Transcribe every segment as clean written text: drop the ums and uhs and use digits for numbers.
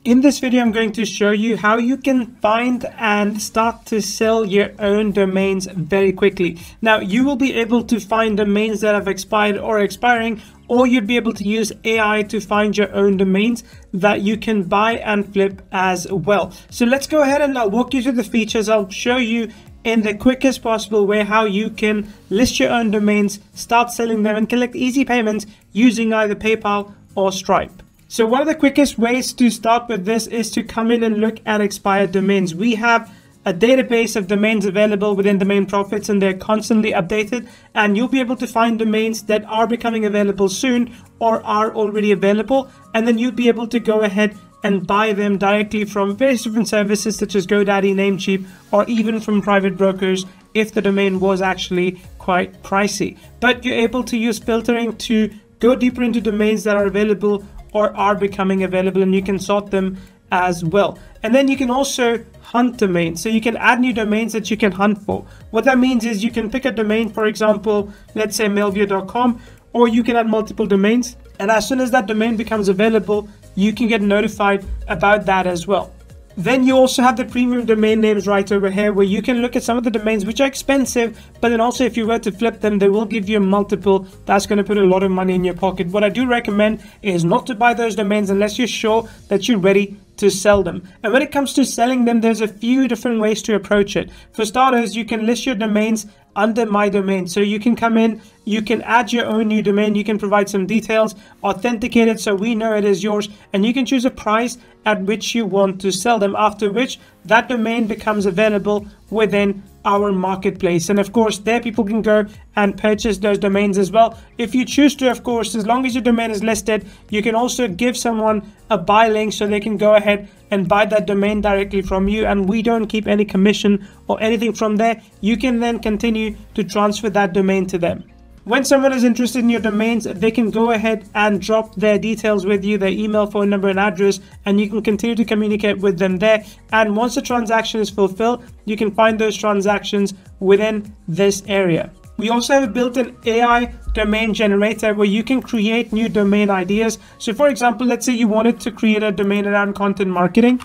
In this video, I'm going to show you how you can find and start to sell your own domains very quickly. Now, you will be able to find domains that have expired or expiring, or you'd be able to use AI to find your own domains that you can buy and flip as well. So let's go ahead and I'll walk you through the features. I'll show you in the quickest possible way how you can list your own domains, start selling them, and collect easy payments using either PayPal or Stripe. So one of the quickest ways to start with this is to come in and look at expired domains. We have a database of domains available within DomainProphets, and they're constantly updated, and you'll be able to find domains that are becoming available soon or are already available, and then you'll be able to go ahead and buy them directly from various different services such as GoDaddy, Namecheap, or even from private brokers if the domain was actually quite pricey. But you're able to use filtering to go deeper into domains that are available or are becoming available, and you can sort them as well. And then you can also hunt domains. So you can add new domains that you can hunt for. What that means is you can pick a domain, for example, let's say mailview.com, or you can add multiple domains. And as soon as that domain becomes available, you can get notified about that as well. Then you also have the premium domain names right over here, where you can look at some of the domains which are expensive, but then also if you were to flip them, they will give you a multiple. That's going to put a lot of money in your pocket. What I do recommend is not to buy those domains unless you're sure that you're ready to sell them. And when it comes to selling them, there's a few different ways to approach it. For starters, you can list your domains under my domain. So you can come in, you can add your own new domain, you can provide some details, authenticate it so we know it is yours, and you can choose a price at which you want to sell them, after which that domain becomes available within our marketplace. And of course, there people can go and purchase those domains as well. If you choose to, of course, as long as your domain is listed, you can also give someone a buy link so they can go ahead and buy that domain directly from you, and we don't keep any commission or anything from there. You can then continue to transfer that domain to them. When someone is interested in your domains, they can go ahead and drop their details with you, their email, phone number, and address, and you can continue to communicate with them there. And once the transaction is fulfilled, you can find those transactions within this area. We also have a built-in AI domain generator where you can create new domain ideas. So for example, let's say you wanted to create a domain around content marketing.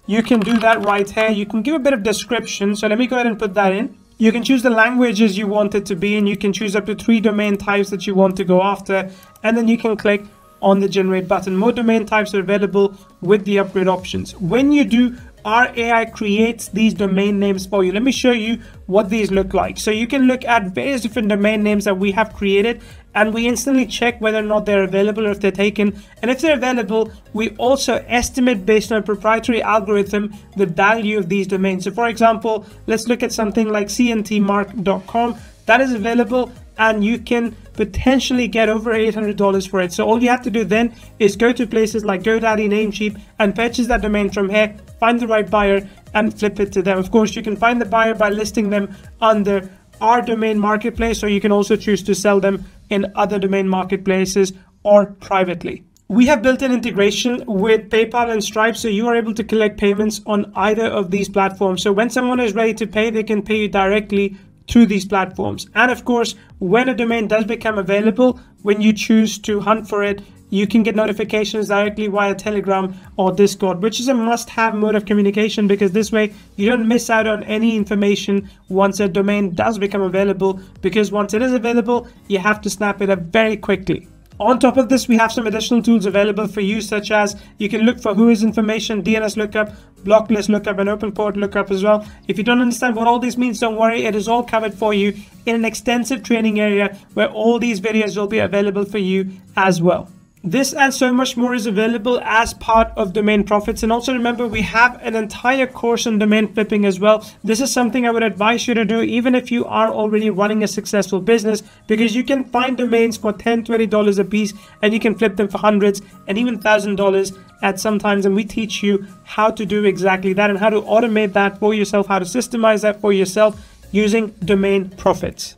You can do that right here. You can give a bit of description. So let me go ahead and put that in. You can choose the languages you want it to be, and you can choose up to 3 domain types that you want to go after. And then you can click on the generate button. More domain types are available with the upgrade options. When you do, our AI creates these domain names for you. Let me show you what these look like. So you can look at various different domain names that we have created, and we instantly check whether or not they're available or if they're taken. And if they're available, we also estimate based on a proprietary algorithm the value of these domains. So for example, let's look at something like cntmark.com. That is available, and you can potentially get over $800 for it. So all you have to do then is go to places like GoDaddy, Namecheap, and purchase that domain from here, find the right buyer, and flip it to them. Of course, you can find the buyer by listing them under our domain marketplace, or you can also choose to sell them in other domain marketplaces or privately. We have built-in integration with PayPal and Stripe, so you are able to collect payments on either of these platforms. So when someone is ready to pay, they can pay you directly through these platforms. And of course, when a domain does become available, when you choose to hunt for it, you can get notifications directly via Telegram or Discord, which is a must-have mode of communication, because this way you don't miss out on any information once a domain does become available, because once it is available, you have to snap it up very quickly. On top of this, we have some additional tools available for you, such as you can look for whois information, DNS lookup, block list lookup, and open port lookup as well. If you don't understand what all this means, don't worry, it is all covered for you in an extensive training area where all these videos will be available for you as well. This and so much more is available as part of DomainProphets. And also remember, we have an entire course on domain flipping as well. This is something I would advise you to do even if you are already running a successful business, because you can find domains for $10, $20 a piece, and you can flip them for hundreds and even $1,000 at some times. And we teach you how to do exactly that and how to automate that for yourself, how to systemize that for yourself using DomainProphets.